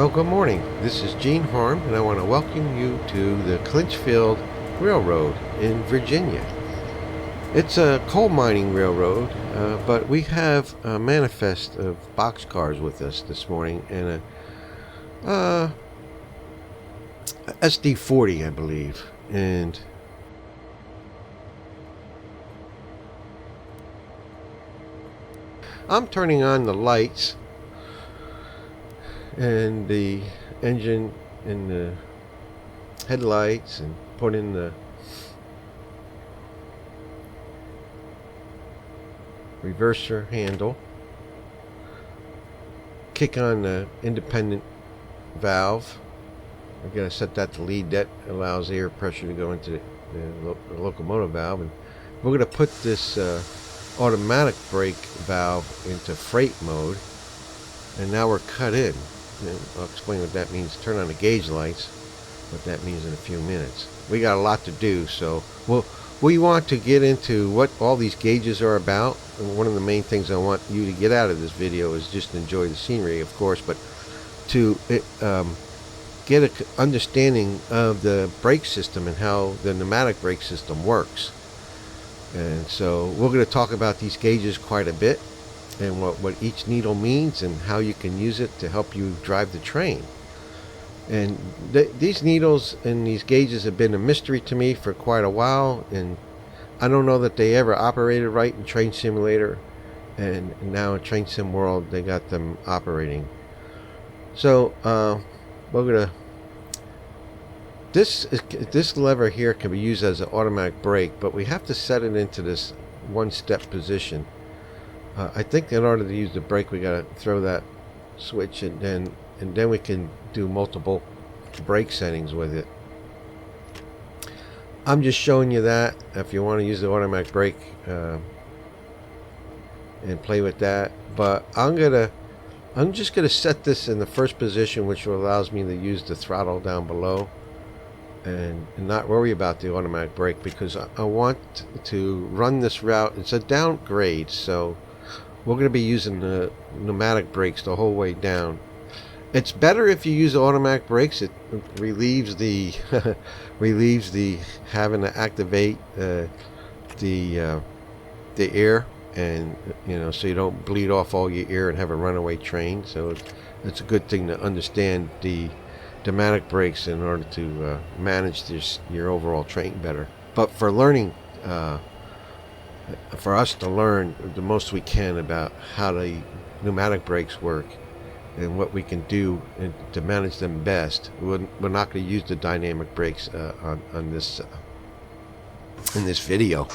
Well, good morning. This is Gene Harm, and I want to welcome you to the Clinchfield Railroad in Virginia. It's a coal mining railroad, but we have a manifest of boxcars with us this morning and a SD-40, I believe. And I'm turning on the lights and the engine and the headlights and put in the reverser handle, kick on the independent valve. I'm going to set that to lead. That allows air pressure to go into the locomotive valve, and we're going to put this automatic brake valve into freight mode, and now we're cut in. And I'll explain what that means. Turn on the gauge lights, what that means in a few minutes. We got a lot to do, so we want to get into what all these gauges are about. And one of the main things I want you to get out of this video is just enjoy the scenery, of course, but to get an understanding of the brake system and how the pneumatic brake system works. And so we're going to talk about these gauges quite a bit, and what each needle means and how you can use it to help you drive the train. And these needles and these gauges have been a mystery to me for quite a while, and I don't know that they ever operated right in Train Simulator, and now in Train Sim World they got them operating. So we're gonna this lever here can be used as an automatic brake, but we have to set it into this one-step position. I think in order to use the brake, we got to throw that switch, and then we can do multiple brake settings with it. I'm just showing you that if you want to use the automatic brake and play with that. But I'm just gonna set this in the first position, which allows me to use the throttle down below and not worry about the automatic brake, because I want to run this route. It's a downgrade, so we're going to be using the pneumatic brakes the whole way down. It's better if you use automatic brakes. It relieves the having to activate the air, and so you don't bleed off all your air and have a runaway train. So it's a good thing to understand the pneumatic brakes in order to manage your overall train better. But for learning, for us to learn the most we can about how the pneumatic brakes work and what we can do to manage them best, we're not going to use the dynamic brakes on this in this video.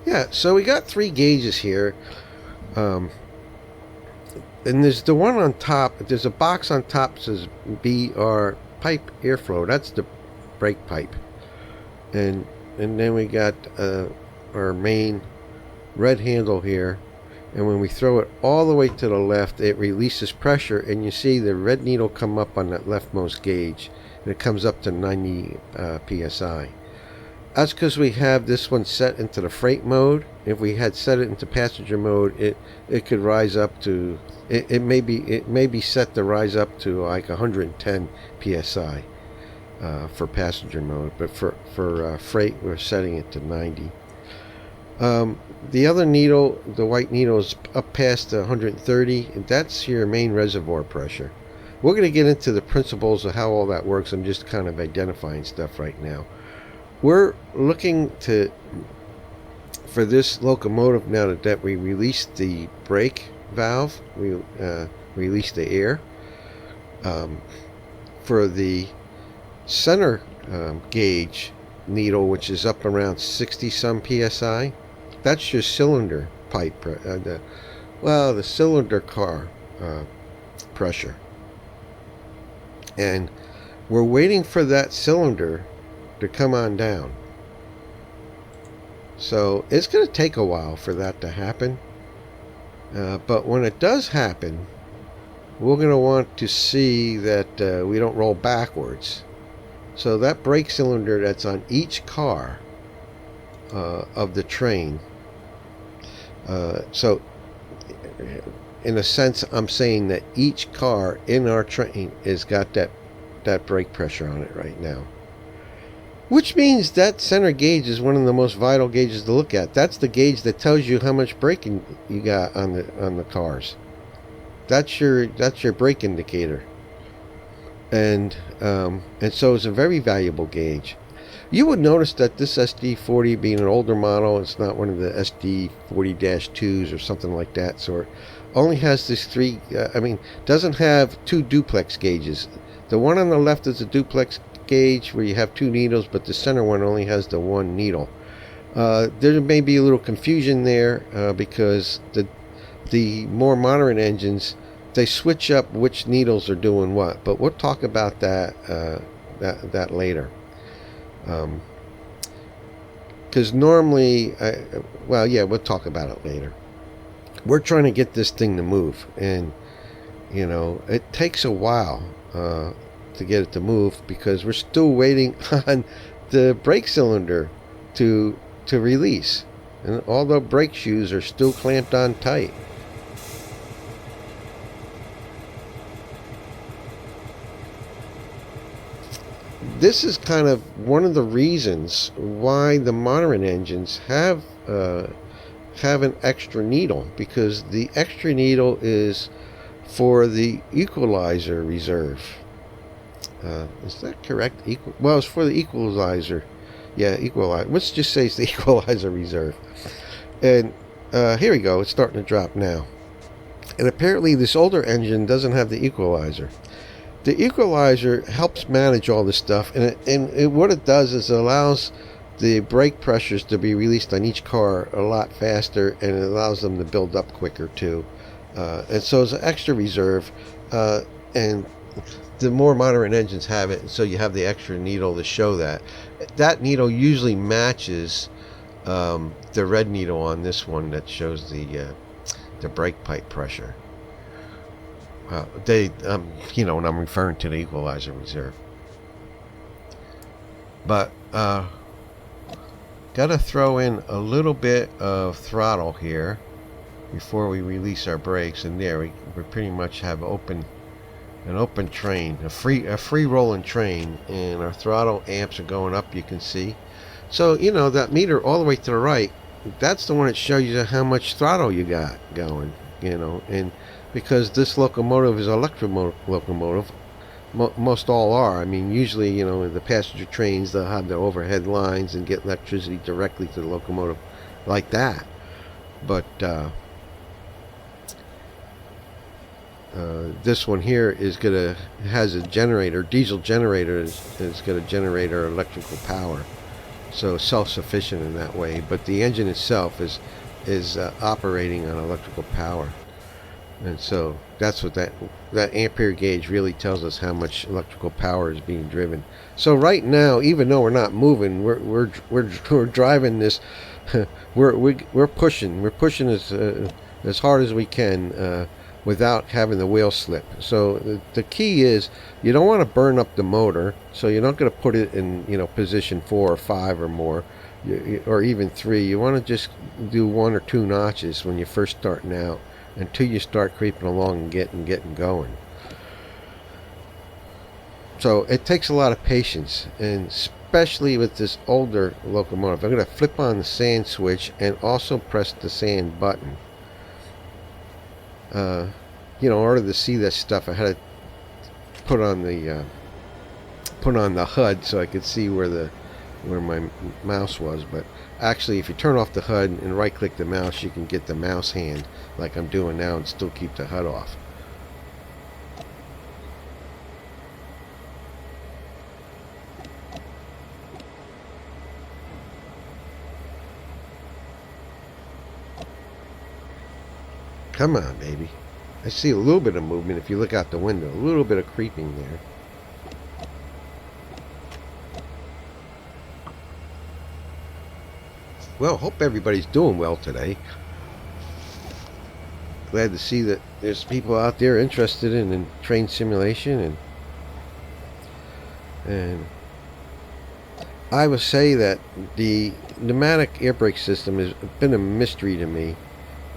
Yeah, so we got three gauges here, and there's the one on top. There's a box on top that says BR pipe airflow. That's the brake pipe, and then we got our main red handle here, and when we throw it all the way to the left, it releases pressure, and you see the red needle come up on that leftmost gauge, and it comes up to 90 psi. That's because we have this one set into the freight mode. If we had set it into passenger mode, it could rise up to it may be set to rise up to like 110 psi. For passenger mode, but for freight we're setting it to 90. The other needle, the white needle, is up past 130, and that's your main reservoir pressure. We're going to get into the principles of how all that works. I'm just kind of identifying stuff right now. We're looking for this locomotive now that we released the brake valve, we released the air. For the center gauge needle, which is up around 60 some psi, that's your cylinder pipe, the cylinder car pressure, and we're waiting for that cylinder to come on down. So it's going to take a while for that to happen, but when it does happen, we're going to want to see that we don't roll backwards. So that brake cylinder that's on each car of the train, so in a sense, I'm saying that each car in our train has got that brake pressure on it right now. Which means that center gauge is one of the most vital gauges to look at. That's the gauge that tells you how much braking you got on the cars. That's your brake indicator. And so it's a very valuable gauge. You would notice that this SD-40, being an older model, it's not one of the SD-40-2s or something like that sort, only has this doesn't have two duplex gauges. The one on the left is a duplex gauge where you have two needles, but the center one only has the one needle. There may be a little confusion there because the more modern engines, they switch up which needles are doing what, but we'll talk about that later. Because normally, we'll talk about it later. We're trying to get this thing to move, and it takes a while to get it to move because we're still waiting on the brake cylinder to release, and all the brake shoes are still clamped on tight. This is kind of one of the reasons why the modern engines have an extra needle, because the extra needle is for the equalizer reserve. Is that correct? Well, it's for the equalizer. Yeah, equalizer. Let's just say it's the equalizer reserve. And here we go. It's starting to drop now. And apparently this older engine doesn't have the equalizer. The equalizer helps manage all this stuff, and what it does is it allows the brake pressures to be released on each car a lot faster, and it allows them to build up quicker too. And so it's an extra reserve, and the more modern engines have it, so you have the extra needle to show that. That needle usually matches the red needle on this one that shows the brake pipe pressure. When I'm referring to the equalizer reserve. But gotta throw in a little bit of throttle here before we release our brakes, and there we pretty much have an open train, a free rolling train, and our throttle amps are going up, you can see. So that meter all the way to the right, that's the one that shows you how much throttle you got going, and because this locomotive is an electric locomotive, most all are. I mean, usually, the passenger trains, they'll have their overhead lines and get electricity directly to the locomotive like that. But this one here has a generator, diesel generator is going to generate our electrical power, so self-sufficient in that way. But the engine itself is operating on electrical power. And so that's what that ampere gauge really tells us, how much electrical power is being driven. So right now, even though we're not moving, we're driving this. we're pushing as hard as we can without having the wheel slip. So the key is you don't want to burn up the motor. So you're not going to put it in position 4 or 5 or more, or even 3. You want to just do 1 or 2 notches when you're first starting out, until you start creeping along and getting going. So it takes a lot of patience, and especially with this older locomotive. I'm going to flip on the sand switch and also press the sand button. In order to see this stuff, I had to put on the HUD so I could see where my mouse was. But actually, if you turn off the HUD and right click the mouse, you can get the mouse hand like I'm doing now and still keep the HUD off. Come on, baby. I see a little bit of movement if you look out the window, a little bit of creeping there. Well, hope everybody's doing well today. Glad to see that there's people out there interested in train simulation, and I would say that the pneumatic air brake system has been a mystery to me,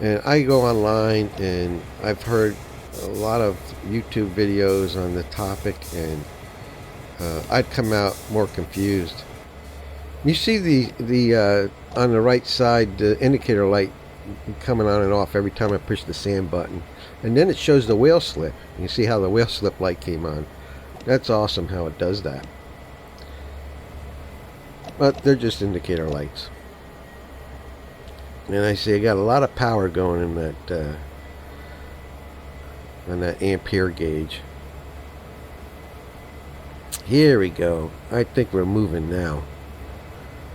And I go online and I've heard a lot of YouTube videos on the topic, and I'd come out more confused. You see the on the right side, the indicator light coming on and off every time I push the sand button, and then it shows the wheel slip. You see how the wheel slip light came on. That's awesome how it does that. But they're just indicator lights. And I see I got a lot of power going in that on that ampere gauge. Here we go. I think we're moving now.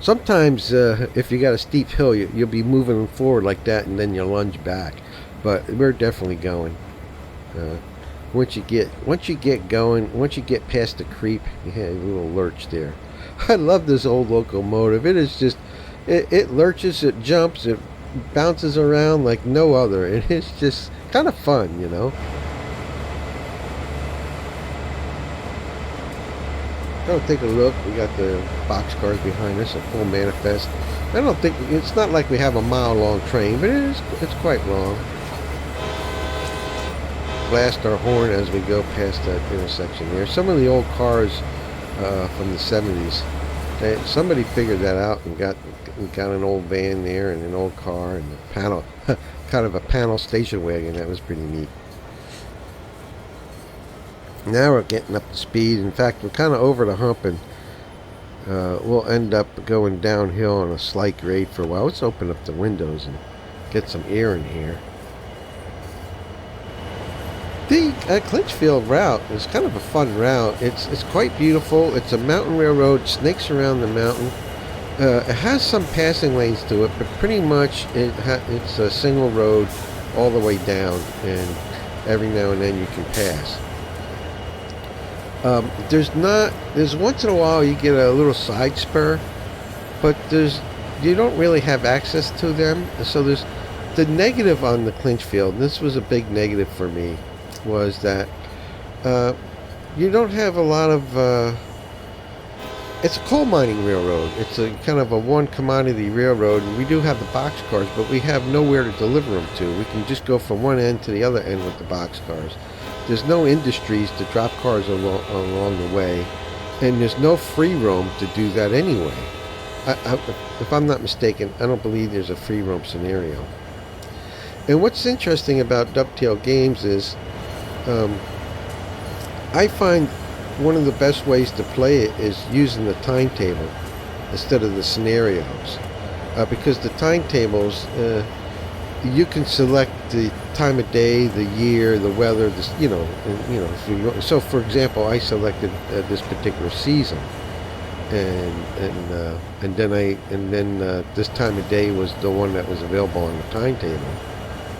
Sometimes if you got a steep hill, you'll be moving forward like that, and then you lunge back. But we're definitely going. Once you get going, once you get past the creep, you have a little lurch there. I love this old locomotive. It is just, it lurches, it jumps, it bounces around like no other. And it's just kind of fun, you know. Go take a look. We got the boxcars behind us, a full manifest. I don't think, it's not like we have a mile-long train, but it's quite long. Blast our horn as we go past that intersection there. Some of the old cars from the 70s, somebody figured that out and got an old van there and an old car and a panel, kind of a panel station wagon. That was pretty neat. Now we're getting up to speed. In fact, we're kind of over the hump, and we'll end up going downhill on a slight grade for a while. Let's open up the windows and get some air in here. The Clinchfield route is kind of a fun route. It's quite beautiful. It's a mountain railroad, snakes around the mountain. It has some passing lanes to it, but pretty much it's a single road all the way down, and every now and then you can pass. There's once in a while you get a little side spur, but you don't really have access to them. So there's the negative on the Clinchfield, and this was a big negative for me, was that you don't have a lot of it's a coal mining railroad. It's a kind of a one commodity railroad, and we do have the boxcars, but we have nowhere to deliver them to. We can just go from one end to the other end with the boxcars. There's no industries to drop cars along the way, and there's no free roam to do that anyway. If I'm not mistaken, I don't believe there's a free roam scenario. And what's interesting about Dovetail Games is I find one of the best ways to play it is using the timetable instead of the scenarios, because the timetables you can select the time of day, the year, the weather, so for example, I selected this particular season, and then this time of day was the one that was available on the timetable,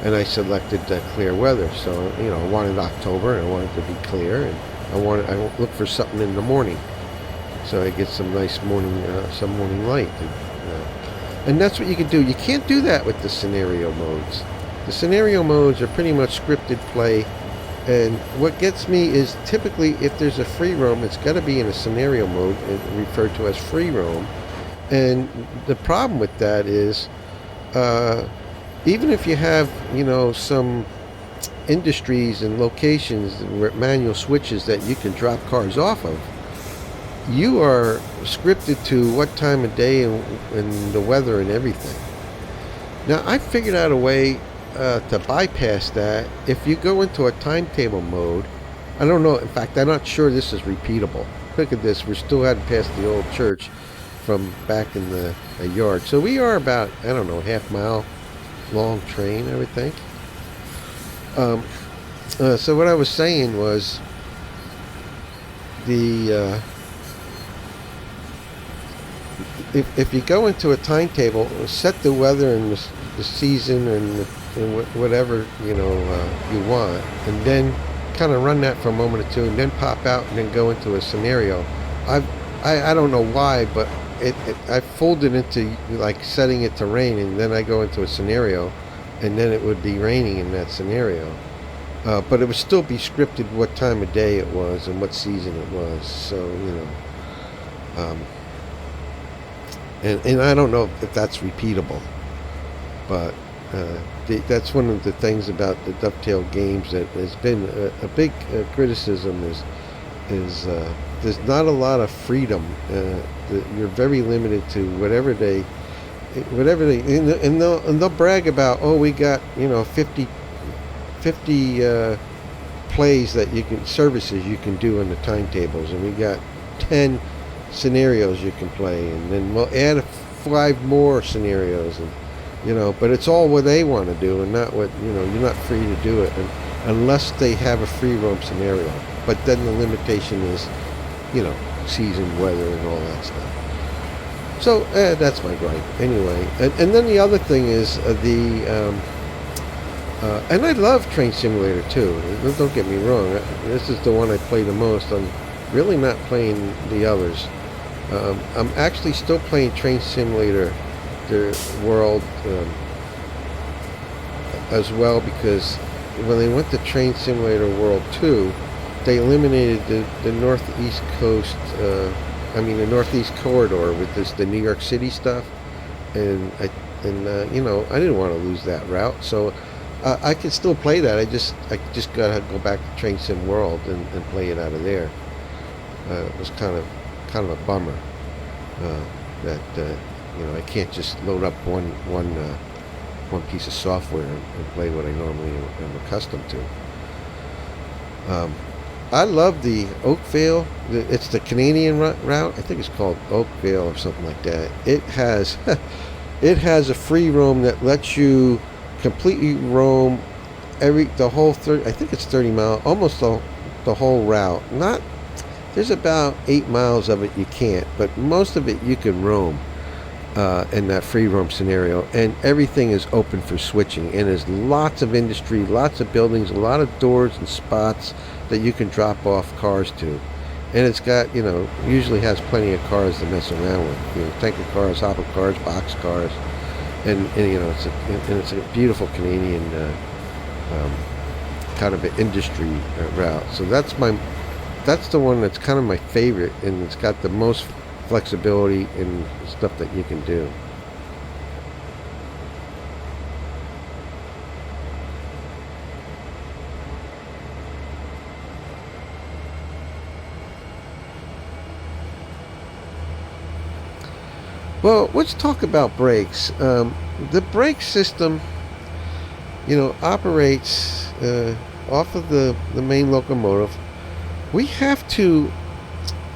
and I selected clear weather. So I wanted October, and I wanted it to be clear, and I look for something in the morning, so I get some nice morning light. And that's what you can do. You can't do that with the scenario modes. The scenario modes are pretty much scripted play, and what gets me is typically if there's a free roam, it's got to be in a scenario mode and referred to as free roam. And the problem with that is even if you have some industries and locations where manual switches that you can drop cars off of, you are scripted to what time of day and the weather and everything. Now, I figured out a way to bypass that. If you go into a timetable mode, I don't know, in fact, I'm not sure this is repeatable. Look at this, we're still heading past the old church from back in the yard. So we are about, I don't know, half-mile long train, I would think. So what I was saying was if you go into a timetable, set the weather and the season and whatever you want, and then kind of run that for a moment or two, and then pop out and then go into a scenario. I don't know why, but I folded into like setting it to rain, and then I go into a scenario, and then it would be raining in that scenario. But it would still be scripted what time of day it was and what season it was. So and I don't know if that's repeatable, but That's one of the things about the dovetail games that has been a big criticism is there's not a lot of freedom. You're very limited to whatever they and they'll brag about, oh, we got 50 plays that you can services you can do on the timetables, and we got 10 scenarios you can play, and then we'll add 5 more scenarios, and but it's all what they want to do, and not what you're not free to do it, and unless they have a free roam scenario. But then the limitation is season, weather, and all that stuff. So that's my gripe anyway. And then the other thing is and I love Train Simulator too. Don't get me wrong. This is the one I play the most. I'm really not playing the others. I'm actually still playing Train Simulator, the World, as well, because when they went to Train Simulator World 2, they eliminated the northeast coast. The northeast corridor with the New York City stuff, and I didn't want to lose that route, so I can still play that. I just gotta go back to Train Sim World and play it out of there. It was kind of a bummer that I can't just load up one piece of software and play what I normally am accustomed to. I love the Oakville. It's the Canadian route. I think it's called Oakville or something like that. It has a free roam that lets you completely roam the whole 30. I think it's 30 miles, almost the whole route. There's about 8 miles of it you can't, but most of it you can roam in that free roam scenario, and everything is open for switching, and there's lots of industry, lots of buildings, a lot of doors and spots that you can drop off cars to, and it's got usually has plenty of cars to mess around with, tanker cars, hopper cars, box cars, and it's a beautiful Canadian kind of an industry route. So that's the one that's kind of my favorite, and it's got the most flexibility and stuff that you can do. Well, let's talk about brakes. The brake system, operates off of the main locomotive. We have to,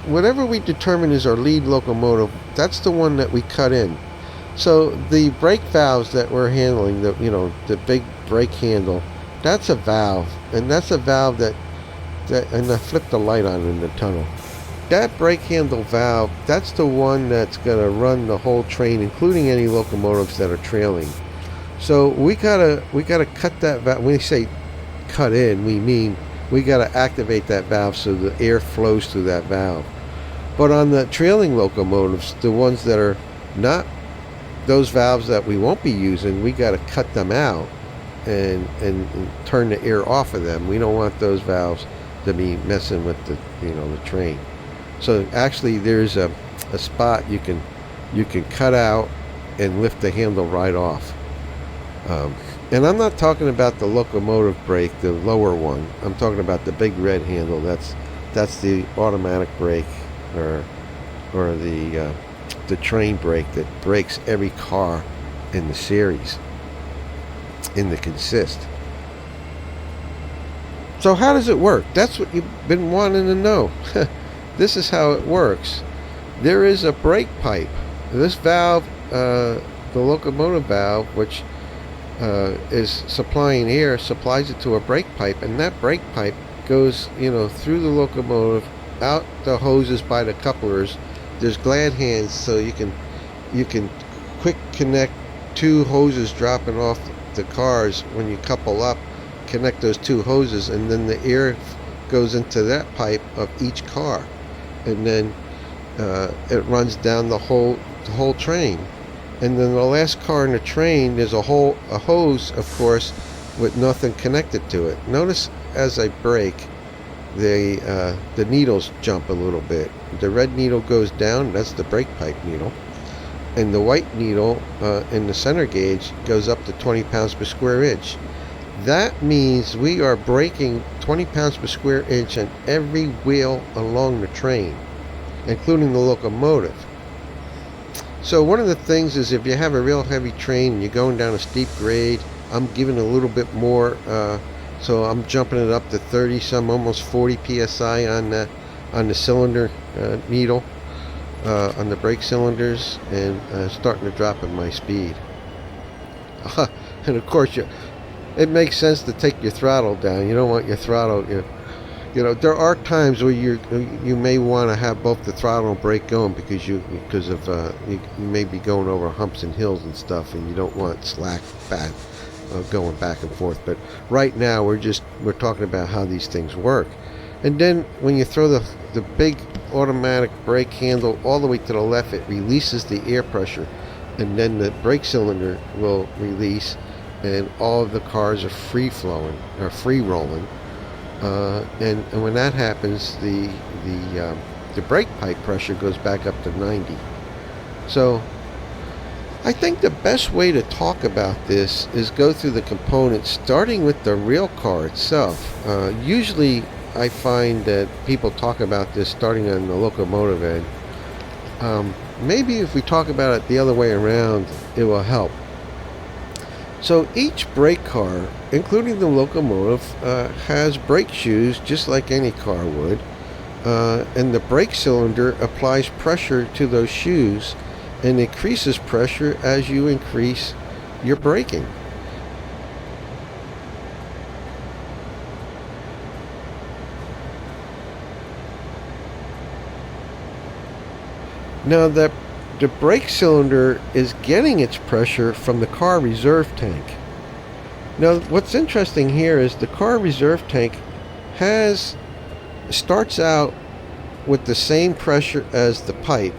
whatever we determine is our lead locomotive, that's the one that we cut in. So the brake valves that we're handling, the big brake handle, that's a valve, and that's a valve that and I flipped the light on in the tunnel. That brake handle valve, that's the one that's going to run the whole train, including any locomotives that are trailing. So we gotta cut that valve. When we say cut in, we mean we gotta activate that valve so the air flows through that valve. But on the trailing locomotives, the ones that are not those valves that we won't be using, we gotta cut them out and turn the air off of them. We don't want those valves to be messing with the train. So actually, there's a spot you can cut out and lift the handle right off. And I'm not talking about the locomotive brake, the lower one. I'm talking about the big red handle. That's the automatic brake, or the train brake that brakes every car in the series, in the consist. So how does it work? That's what you've been wanting to know. This is how it works. There is a brake pipe. This valve, the locomotive valve, which is supplying air, supplies it to a brake pipe, and that brake pipe goes through the locomotive, out the hoses by the couplers. There's glad hands, so you can quick connect 2 hoses dropping off the cars. When you couple up, connect those 2 hoses, and then the air goes into that pipe of each car, and then it runs down the whole train. And then the last car in the train, there's a hose, of course, with nothing connected to it. Notice as I brake, the needles jump a little bit. The red needle goes down, that's the brake pipe needle. and the white needle in the center gauge goes up to 20 pounds per square inch. That means we are braking 20 pounds per square inch on every wheel along the train, including the locomotive. So one of the things is, if you have a real heavy train and you're going down a steep grade, I'm giving a little bit more, so I'm jumping it up to 30 some, almost 40 psi on the cylinder needle, on the brake cylinders, and starting to drop in my speed. And of course, it makes sense to take your throttle down. You don't want your throttle, you know, there are times where you may want to have both the throttle and brake going because you may be going over humps and hills and stuff, and you don't want slack back going back and forth. But right now we're talking about how these things work. And then when you throw the big automatic brake handle all the way to the left, it releases the air pressure, and then the brake cylinder will release, and all of the cars are free flowing or free rolling. And when that happens, the brake pipe pressure goes back up to 90. So I think the best way to talk about this is go through the components, starting with the real car itself. Usually I find that people talk about this starting on the locomotive end. Maybe if we talk about it the other way around, it will help. So each brake car, including the locomotive, has brake shoes just like any car would, and the brake cylinder applies pressure to those shoes and increases pressure as you increase your braking. Now the brake cylinder is getting its pressure from the car reserve tank. Now what's interesting here is the car reserve tank starts out with the same pressure as the pipe,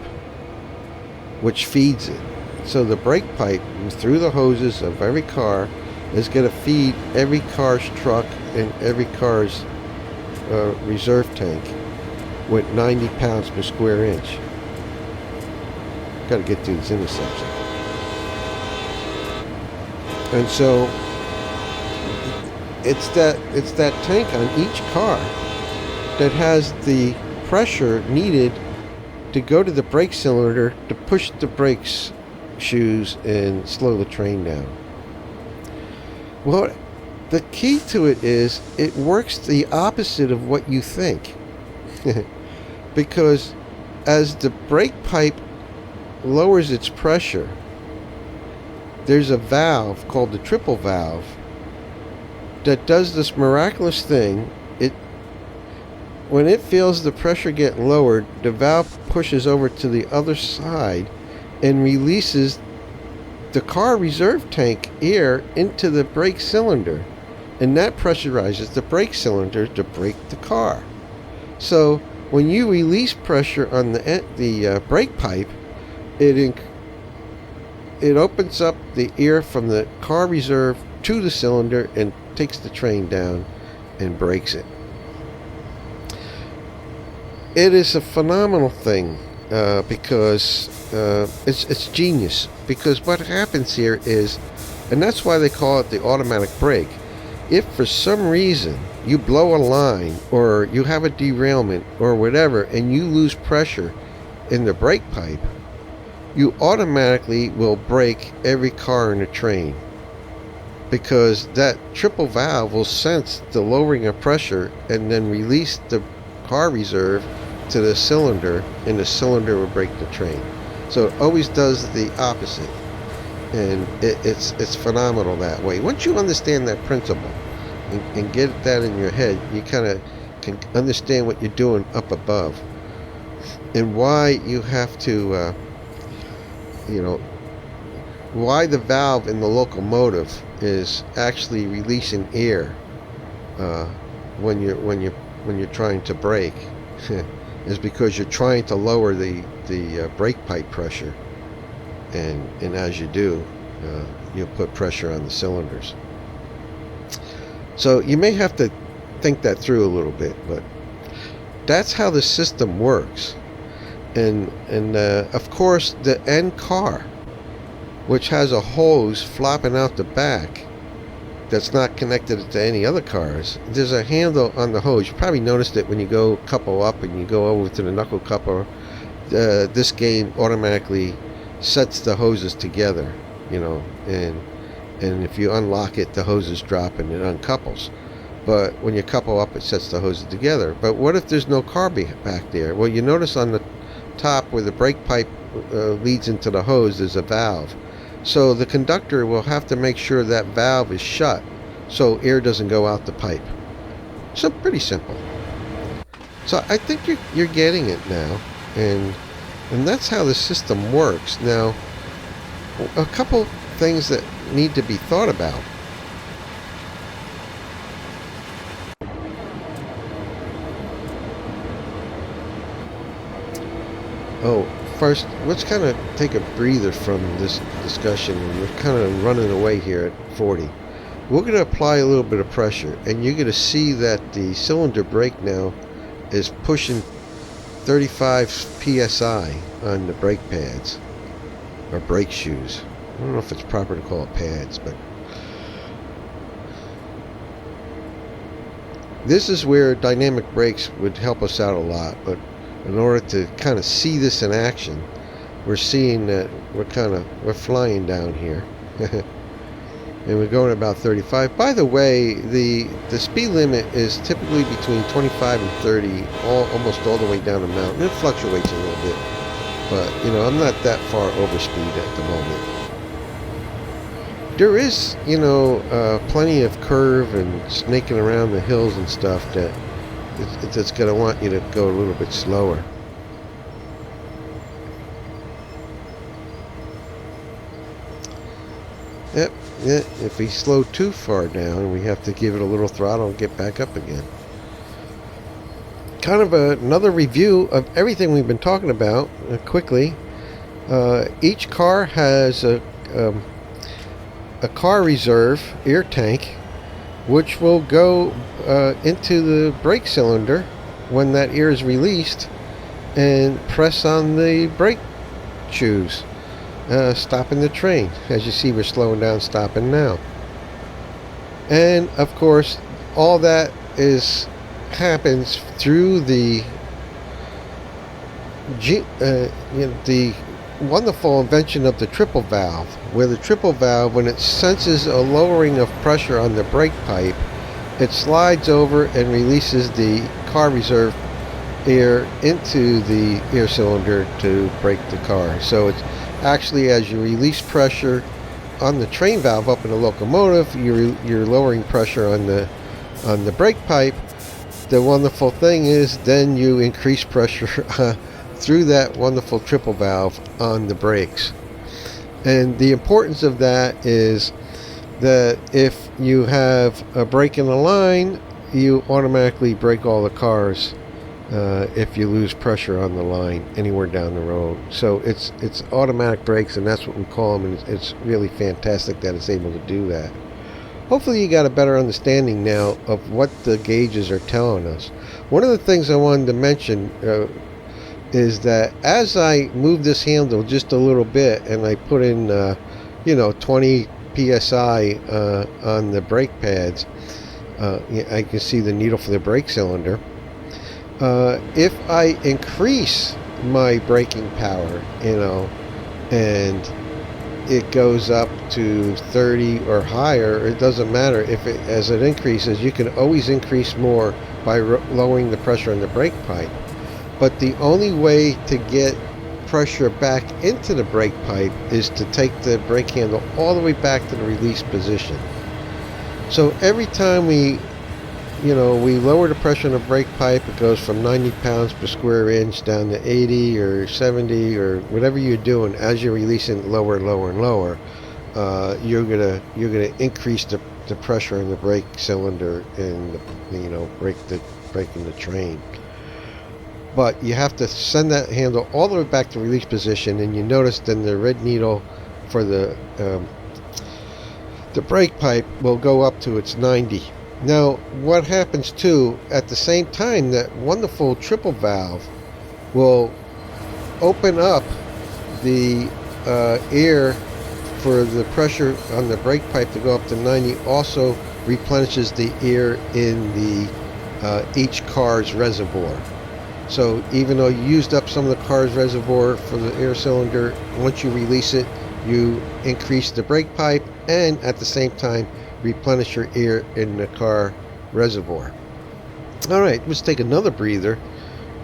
which feeds it. So the brake pipe through the hoses of every car is going to feed every car's truck and every car's reserve tank with 90 pounds per square inch. Got to get through this intersection. And so it's that tank on each car that has the pressure needed to go to the brake cylinder to push the brakes shoes and slow the train down. Well, the key to it is it works the opposite of what you think. Because as the brake pipe lowers its pressure, there's a valve called the triple valve that does this miraculous thing. When it feels the pressure get lowered, the valve pushes over to the other side and releases the car reserve tank air into the brake cylinder, and that pressurizes the brake cylinder to brake the car. So when you release pressure on the brake pipe, it opens up the air from the car reserve to the cylinder and takes the train down and brakes it. It is a phenomenal thing because it's genius. Because what happens here is, and that's why they call it the automatic brake. If for some reason you blow a line or you have a derailment or whatever and you lose pressure in the brake pipe, you automatically will brake every car in the train, because that triple valve will sense the lowering of pressure and then release the car reserve to the cylinder, and the cylinder will brake the train. So it always does the opposite, and it's phenomenal that way. Once you understand that principle and get that in your head, you kind of can understand what you're doing up above and why you have to why the valve in the locomotive is actually releasing air when you're trying to brake. Is because you're trying to lower the brake pipe pressure, and as you do, you'll put pressure on the cylinders. So you may have to think that through a little bit, but that's how the system works. and of course the end car, which has a hose flopping out the back that's not connected to any other cars. There's a handle on the hose. You probably noticed it when you go couple up and you go over to the knuckle coupler. This game automatically sets the hoses together, you know, and if you unlock it, the hoses drop and it uncouples. But when you couple up, it sets the hoses together. But what if there's no car back there? Well, you notice on the top where the brake pipe leads into the hose, there's a valve. So the conductor will have to make sure that valve is shut so air doesn't go out the pipe. So pretty simple. So I think you're getting it now, and that's how the system works. Now, a couple things that need to be thought about. Oh, first, let's kind of take a breather from this discussion. We're kind of running away here at 40. We're going to apply a little bit of pressure, and you're going to see that the cylinder brake now is pushing 35 psi on the brake pads, or brake shoes. I don't know if it's proper to call it pads, but this is where dynamic brakes would help us out a lot. But in order to kind of see this in action, we're seeing that we're flying down here. And we're going about 35. By the way, the speed limit is typically between 25 and 30, almost all the way down the mountain. It fluctuates a little bit, but you know, I'm not that far over speed at the moment. There is, you know, plenty of curve and snaking around the hills and stuff that's going to want you to go a little bit slower. Yep, yeah, if we slow too far down, we have to give it a little throttle and get back up again. Kind of another review of everything we've been talking about quickly. Each car has a car reserve air tank, which will go into the brake cylinder when that air is released and press on the brake shoes, stopping the train. As you see, we're slowing down, stopping now. And of course, all that happens through the wonderful invention of the triple valve, where the triple valve, when it senses a lowering of pressure on the brake pipe, it slides over and releases the car reserve air into the air cylinder to brake the car. So it's actually, as you release pressure on the train valve up in the locomotive, you're lowering pressure on the brake pipe. The wonderful thing is then you increase pressure through that wonderful triple valve on the brakes. And the importance of that is that if you have a break in the line, you automatically brake all the cars if you lose pressure on the line anywhere down the road. So it's automatic brakes, and that's what we call them, and it's really fantastic that it's able to do that. Hopefully you got a better understanding now of what the gauges are telling us. One of the things I wanted to mention is that as I move this handle just a little bit and I put in 20 psi on the brake pads, I can see the needle for the brake cylinder. If I increase my braking power, and it goes up to 30 or higher, it doesn't matter. As it increases, you can always increase more by lowering the pressure on the brake pipe. But the only way to get pressure back into the brake pipe is to take the brake handle all the way back to the release position. So every time we lower the pressure on the brake pipe, it goes from 90 pounds per square inch down to 80 or 70 or whatever you're doing. As you're releasing lower and lower and lower, you're gonna increase the pressure in the brake cylinder and braking the train. But you have to send that handle all the way back to release position, and you notice then the red needle for the brake pipe will go up to its 90. Now, what happens too, at the same time, that wonderful triple valve will open up the air for the pressure on the brake pipe to go up to 90 also replenishes the air in the each car's reservoir. So even though you used up some of the car's reservoir for the air cylinder, once you release it, you increase the brake pipe and at the same time replenish your air in the car reservoir. Alright, let's take another breather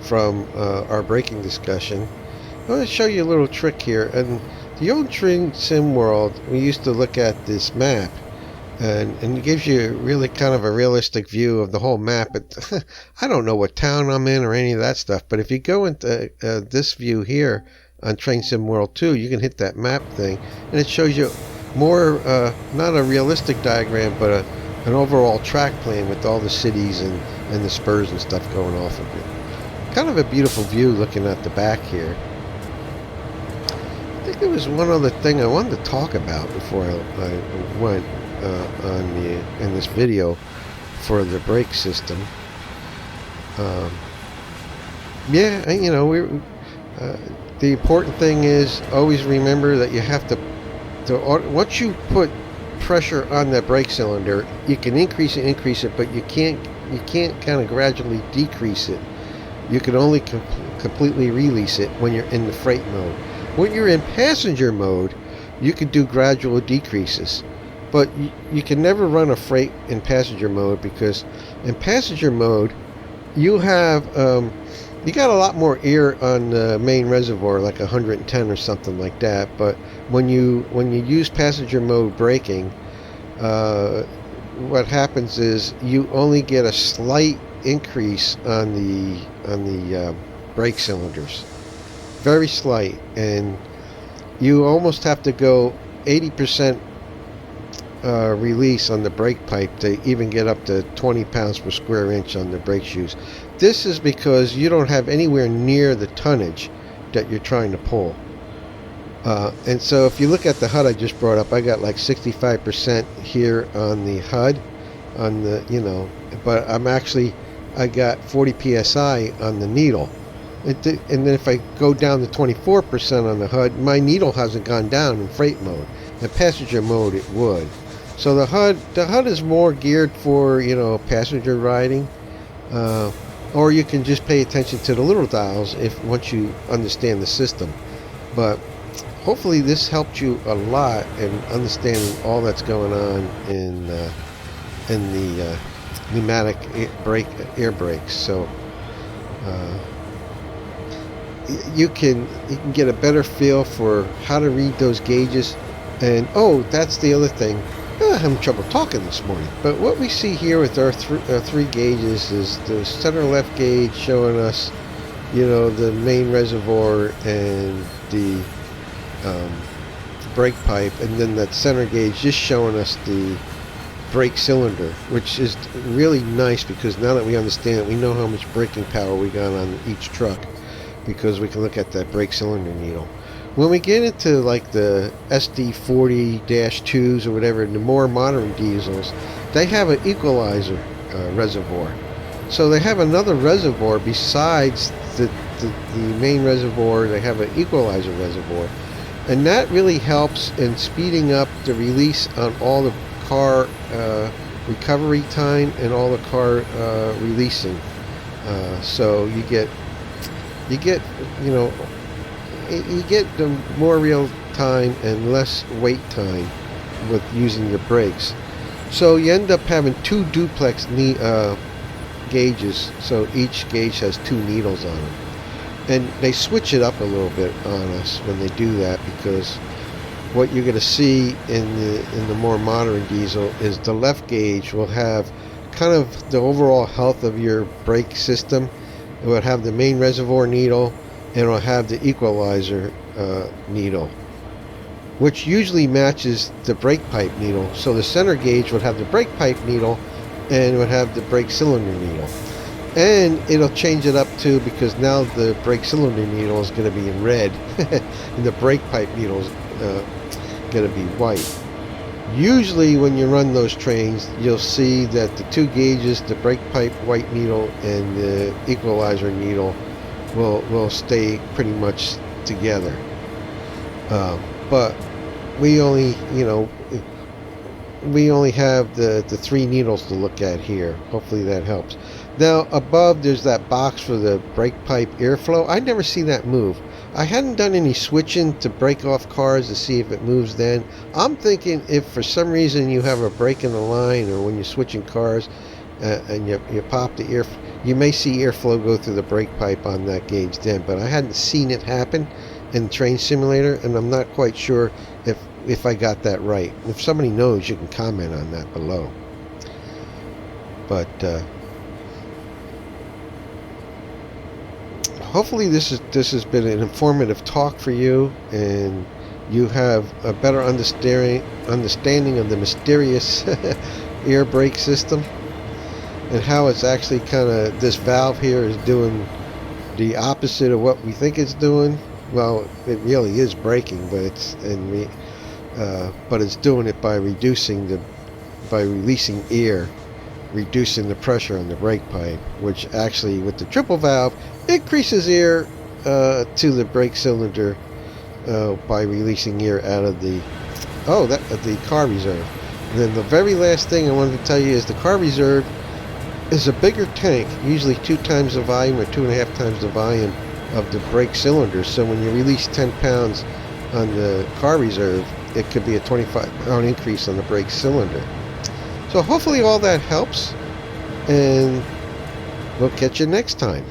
from our braking discussion. I want to show you a little trick here. And the old Train Sim world, we used to look at this map, and it gives you really kind of a realistic view of the whole map. I don't know what town I'm in or any of that stuff, but if you go into this view here on Train Sim World 2, you can hit that map thing, and it shows you more, not a realistic diagram, but an overall track plan with all the cities and the spurs and stuff going off of it. Kind of a beautiful view looking at the back here. I think there was one other thing I wanted to talk about before I went in this video for the brake system. Yeah, you know, the important thing is always remember that you have to once you put pressure on that brake cylinder, you can increase it, but you can't kind of gradually decrease it. You can only completely release it when you're in the freight mode. When you're in passenger mode, you can do gradual decreases, but you can never run a freight in passenger mode, because in passenger mode you have you got a lot more air on the main reservoir, like 110 or something like that. But when you use passenger mode braking, what happens is you only get a slight increase on the brake cylinders, very slight, and you almost have to go 80% release on the brake pipe to even get up to 20 pounds per square inch on the brake shoes. This is because you don't have anywhere near the tonnage that you're trying to pull. And so if you look at the HUD I just brought up, I got like 65% here on the HUD, on the, you know, but I got 40 psi on the needle. And then if I go down to 24% on the HUD, my needle hasn't gone down in freight mode. In passenger mode it would. So the HUD is more geared for, you know, passenger riding, or you can just pay attention to the little dials once you understand the system. But hopefully this helped you a lot in understanding all that's going on in the pneumatic air brakes. So you can get a better feel for how to read those gauges. And oh, that's the other thing. I'm having trouble talking this morning. But what we see here with our three gauges is the center left gauge showing us, you know, the main reservoir and the brake pipe, and then that center gauge just showing us the brake cylinder, which is really nice, because now that we understand it, we know how much braking power we got on each truck, because we can look at that brake cylinder needle. When we get into like the SD-40-2s or whatever, the more modern diesels, they have an equalizer reservoir. So they have another reservoir besides the main reservoir. They have an equalizer reservoir, and that really helps in speeding up the release on all the car recovery time and all the car releasing. So you get the more real time and less wait time with using your brakes. So you end up having two duplex gauges, so each gauge has two needles on it. And they switch it up a little bit on us when they do that, because what you're going to see in the more modern diesel is the left gauge will have kind of the overall health of your brake system. It will have the main reservoir needle, and it will have the equalizer needle, which usually matches the brake pipe needle. So the center gauge would have the brake pipe needle, and it would have the brake cylinder needle. And it'll change it up too, because now the brake cylinder needle is going to be in red and the brake pipe needle is going to be white. Usually when you run those trains, you'll see that the two gauges, the brake pipe white needle and the equalizer needle, will stay pretty much together. But we only, we only have the 3 needles to look at here. Hopefully that helps. Now above there's that box for the brake pipe airflow. I never see that move. I hadn't done any switching to break off cars to see if it moves then. I'm thinking if for some reason you have a break in the line, or when you're switching cars and you pop the air, you may see airflow go through the brake pipe on that gauge then, but I hadn't seen it happen in Train Simulator, and I'm not quite sure if I got that right. If somebody knows, you can comment on that below. But hopefully this has been an informative talk for you, and you have a better understanding of the mysterious air brake system, and how it's actually kind of, this valve here is doing the opposite of what we think it's doing. Well, it really is braking, but it's doing it by releasing air, reducing the pressure on the brake pipe, which actually with the triple valve increases air to the brake cylinder by releasing air out of the car reserve. And then the very last thing I wanted to tell you is the car reserve is a bigger tank, usually 2 times the volume or 2.5 times the volume of the brake cylinder. So when you release 10 pounds on the car reserve, it could be a 25-pound increase on the brake cylinder. So hopefully all that helps, and we'll catch you next time.